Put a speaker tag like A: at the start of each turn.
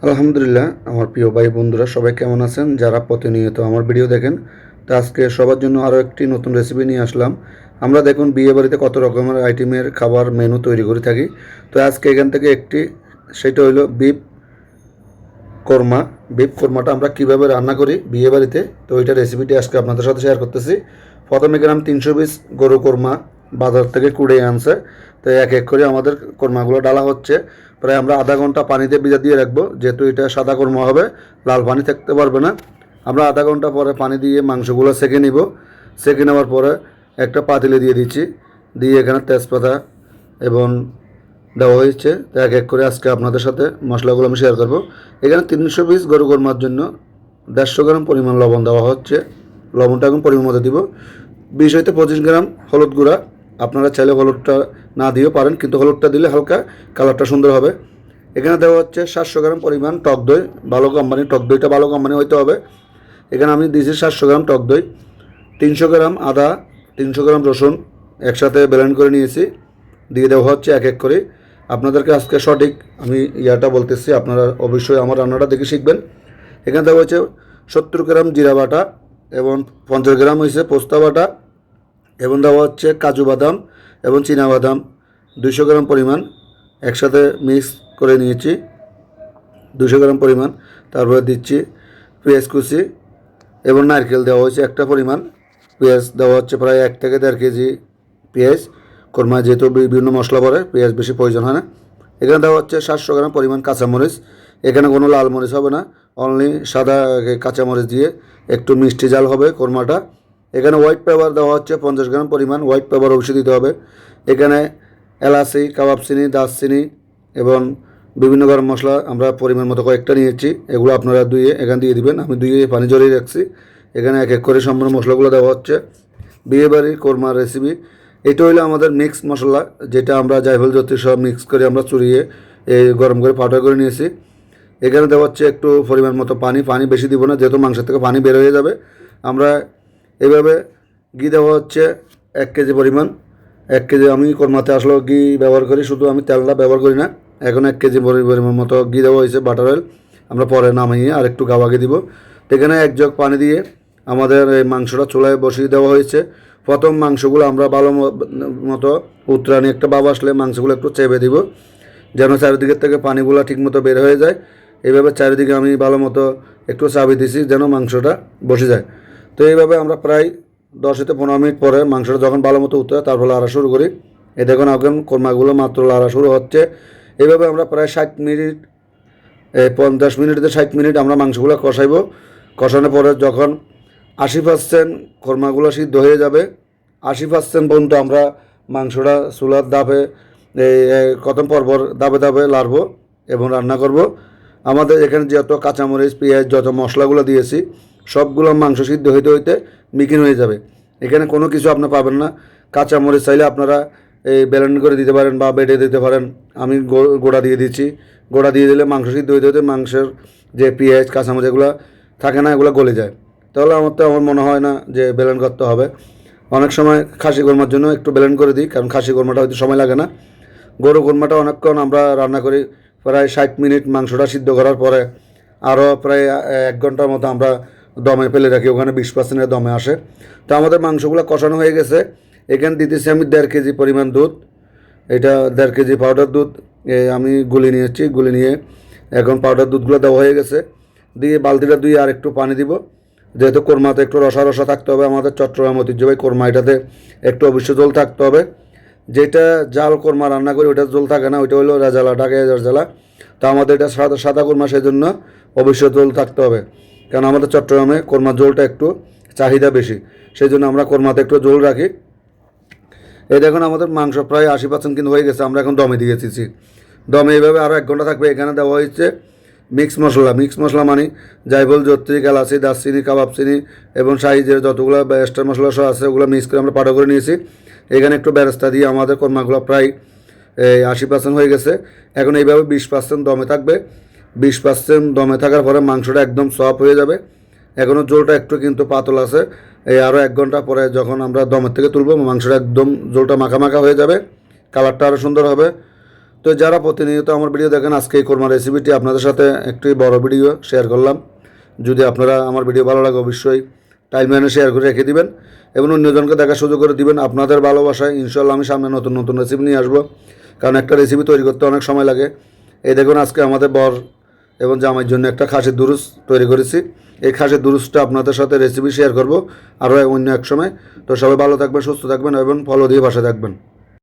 A: আলহামদুলিল্লাহ, আমার প্রিয় ভাই বন্ধুরা সবাই কেমন আছেন? যারা প্রতিনিয়ত আমার ভিডিও দেখেন, তো আজকে সবার জন্য আরও একটি নতুন রেসিপি নিয়ে আসলাম। আমরা দেখুন বিয়ে বাড়িতে কত রকমের আইটেমের খাবার মেনু তৈরি করে থাকি। তো আজকে এখান থেকে একটি, সেটা হলো বিফ কোরমা। বিফ কোরমাটা আমরা কীভাবে রান্না করি বিয়ে বাড়িতে, তো ওইটা রেসিপিটি আজকে আপনাদের সাথে শেয়ার করতেছি। প্রথমে গ্রাম 300 পিস গরু কোরমা বাজার থেকে কুড়িয়ে আনছে। তো এক এক করে আমাদের কোরমাগুলো ডালা হচ্ছে। প্রায় আমরা আধা ঘন্টা পানিতে ভিজা দিয়ে রাখবো, যেহেতু এটা সাদা কোরমা হবে, লাল পানি থাকতে পারবে না। আমরা আধা ঘন্টা পরে পানি দিয়ে মাংসগুলো সেঁকে নিব। সেঁকে নেওয়ার পরে একটা পাতিলে দিয়ে দিচ্ছি, দিয়ে এখানে তেজপাতা এবং দেওয়া হয়েছে। তো এক এক করে আজকে আপনাদের সাথে মশলাগুলো আমি শেয়ার করবো। এখানে 300 পিস গরু কোরমার জন্য 150 গ্রাম পরিমাণ লবণ দেওয়া হচ্ছে। লবণটা এখন পরিমাণ মতো দিব। 20 হইতে 25 গ্রাম হলুদ গুঁড়া। আপনারা চাইলে হলুদটা না দিয়েও পারেন, কিন্তু হলুদটা দিলে হালকা কালারটা সুন্দর হবে। এখানে দেওয়া হচ্ছে 700 গ্রাম পরিমাণ টক দই। ভালো কোম্পানি টক দইটা, ভালো কোম্পানি হইতে হবে। এখানে আমি দিয়েছি 700 গ্রাম টক দই। 300 গ্রাম আদা, 300 গ্রাম রসুন একসাথে ব্লেন্ড করে নিয়েছি, দিয়ে দেওয়া হচ্ছে এক এক করে। আপনাদেরকে আজকে সঠিক আমি ইয়াটা বলতেছি, আপনারা অবশ্যই আমার রান্নাটা দেখে শিখবেন। এখানে দেওয়া হচ্ছে 70 গ্রাম জিরা বাটা এবং 50 গ্রাম হয়েছে পোস্তা বাটা, এবং দেওয়া হচ্ছে কাজু বাদাম এবং চীনা বাদাম 200 গ্রাম পরিমাণ একসাথে মিক্স করে নিয়েছি, 200 গ্রাম পরিমাণ। তারপরে দিচ্ছি পেঁয়াজ কুচি এবং নারকেল দেওয়া হয়েছে একটা পরিমাণ। পেঁয়াজ দেওয়া হচ্ছে প্রায় 1 থেকে 1.5 কেজি পেঁয়াজ। কোরমা যেহেতু বিভিন্ন মশলা পড়ে, পেঁয়াজ বেশি প্রয়োজন হয় না। এখানে দেওয়া হচ্ছে 700 গ্রাম পরিমাণ কাঁচামরিচ। এখানে কোনো লাল মরিচ হবে না, অনলি সাদা কাঁচামরিচ দিয়ে একটু মিষ্টি ঝাল হবে কোরমাটা। এখানে হোয়াইট পেপার দেওয়া হচ্ছে 50 গ্রাম পরিমাণ, হোয়াইট পেপার অবশ্যই দিতে হবে। এখানে এলাচি, কাবাব চিনি, দারচিনি এবং বিভিন্ন গরম মশলা আমরা পরিমাণ মতো কয়েকটা নিয়েছি। এগুলো আপনারা ধুয়ে এখানে দিয়ে দিবেন, আমি ধুয়ে পানি জড়িয়ে রাখছি। এখানে এক এক করে সম্পূর্ণ মশলাগুলো দেওয়া হচ্ছে। বিয়েবাড়ির কোরমার রেসিপি এটা হলো আমাদের মিক্স মশলা, যেটা আমরা জায়ফল জত্রি সব মিক্স করে আমরা চুরিয়ে গরম করে পাউডার করে নিয়েছি। এখানে দেওয়া হচ্ছে একটু পরিমাণ মতো পানি, পানি বেশি দিব না, যেহেতু মাংস থেকে পানি বের হয়ে যাবে। আমরা এইভাবে ঘি দেওয়া হচ্ছে 1 কেজি পরিমাণ। 1 কেজি আমি কোরমাতে আসলেও ঘি ব্যবহার করি, শুধু আমি তেলটা ব্যবহার করি না। এখন 1 কেজি পরিমাণ মতো ঘি দেওয়া হয়েছে, বাটার অয়েল। আমরা পরে নামিয়ে আর একটু গাওয়াকে দিব। এখানে 1 জগ পানি দিয়ে আমাদের এই মাংসটা চুলায় বসিয়ে দেওয়া হয়েছে। প্রথম মাংসগুলো আমরা ভালো মতো উতরানি একটা ভাব আসলে মাংসগুলো একটু চেপে দিব, যেন চারিদিকের থেকে পানিগুলো ঠিকমতো বের হয়ে যায়। এইভাবে চারিদিকে আমি ভালো মতো একটু চাপি দিছি যেন মাংসটা বসে যায়। তো এইভাবে আমরা প্রায় 10 থেকে 15 মিনিট পরে মাংসটা যখন ভালো মতো উতরে তারপর লাড়া শুরু করি। এই দেখুন এখন কোরমাগুলো মাত্র লাড়া শুরু হচ্ছে। এইভাবে আমরা প্রায় 60 মিনিট, 50 মিনিট থেকে 60 মিনিট আমরা মাংসগুলো কষাইব। কষানোর পরে যখন 80% কোরমাগুলো সিদ্ধ হয়ে যাবে, 80% পর্যন্ত আমরা মাংসটা চুলার দাবে কত পরপর দাবে দাবে লাড়বো এবং রান্না করব। আমাদের এখানে যত কাঁচামরিচ, পেঁয়াজ, যত মশলাগুলো দিয়েছি সবগুলো মাংস সিদ্ধ হইতে হইতে মিকিন হয়ে যাবে। এখানে কোনো কিছু আপনি পাবেন না। কাঁচামরিচ চাইলে আপনারা এই ব্লেন্ড করে দিতে পারেন বা বেটে দিতে পারেন। আমি গোড়া দিয়ে দিচ্ছি। গোড়া দিয়ে দিলে মাংস সিদ্ধ হইতে হইতে মাংসের যে পেঁয়াজ, কাঁচামরিচ এগুলো থাকে না, এগুলো গলে যায়। তাহলে আমার মনে হয় না যে ব্লেন্ড করতে হবে। অনেক সময় খাসি কোরমার জন্য একটু ব্লেন্ড করে দিই, কারণ খাসি কোরমাটা হয়তো সময় লাগে না। গরু কোরমাটা অনেকক্ষণ আমরা রান্না করি, প্রায় 60 মিনিট মাংসটা সিদ্ধ করার পরে আরও প্রায় 1 ঘন্টার মতো আমরা দমে ফেলে রাখি, ওখানে 20% দমে আসে। তো আমাদের মাংসগুলো কষানো হয়ে গেছে। এখানে দিতেছি আমি 1.5 কেজি পরিমাণ দুধ। এটা 1.5 কেজি পাউডার দুধ আমি গুলি নিয়েছি। গুলি নিয়ে এখন পাউডার দুধগুলো দেওয়া হয়ে গেছে। দিয়ে বালতিটা দিয়ে আর একটু পানি দিব, যেহেতু কোরমাতে একটু রসা রসা থাকতে হবে। আমাদের চট্টগ্রাম ঐতিহ্যবাহী কোরমা, এটাতে একটু অবশ্য জল থাকতে হবে। যেটা জাল কোরমা রান্না করি ওটা জল থাকে না, ওইটা হলো রেজালা, ঢাকা রেজালা। তো আমাদের এটা সাদা সাদা কোরমা, সেই জন্য অবশ্যই জল থাকতে হবে, কারণ আমাদের চট্টগ্রামে কোরমার জলটা একটু চাহিদা বেশি, সেই জন্য আমরা কোরমাতে একটু জল রাখি। এই দেখুন আমাদের মাংস প্রায় 80% কিন্তু হয়ে গেছে। আমরা এখন দমে দিয়ে দিচ্ছি। দমে এইভাবে আরও 1 ঘন্টা থাকবে। এখানে দেওয়া হয়েছে মিক্স মশলা। মিক্স মশলা মানে জায়ফল, জত্রি, এলাচি, দারচিনি, কাবাব চিনি এবং সাইজের যতগুলো এক্সট্রা মশলা সব আছে ওগুলো মিক্স করে আমরা পাউডার করে নিয়েছি। এখানে একটু বেরেস্তা দিয়ে আমাদের কোরমাগুলো প্রায় 80% হয়ে গেছে। এখন এইভাবে 20% দমে থাকবে। 20% দমে থাকার পরে মাংসটা একদম সফট হয়ে যাবে। এখনও ঝোলটা একটু কিন্তু পাতল আছে। এই আরও 1 ঘন্টা পরে যখন আমরা দমের থেকে তুলব, মাংসটা একদম ঝোলটা মাখা মাখা হয়ে যাবে, কালারটা আরও সুন্দর হবে। তো যারা প্রতিনিয়ত আমার ভিডিও দেখেন, আজকে এই কোরমা রেসিপিটি আপনাদের সাথে একটি বড় ভিডিও শেয়ার করলাম। যদি আপনারা আমার ভিডিও ভালো লাগে অবশ্যই টাইমলাইনে শেয়ার করে রেখে দিবেন এবং অন্যজনকে দেখার সুযোগ করে দিবেন। আপনাদের ভালোবাসায় ইনশাল্লাহ আমি সামনে নতুন নতুন রেসিপি নিয়ে আসবো, কারণ একটা রেসিপি তৈরি করতে অনেক সময় লাগে। এই দেখুন, আজকে আমাদের বর এবং জামাইয়ের জন্য একটা খাসির দুরুস তৈরি করেছি। এই খাসির দুরুসটা আপনাদের সাথে রেসিপি শেয়ার করব আরও অন্য এক সময়। তো সবাই ভালো থাকবেন, সুস্থ থাকবেন এবং ফলো দিয়ে পাশে থাকবেন।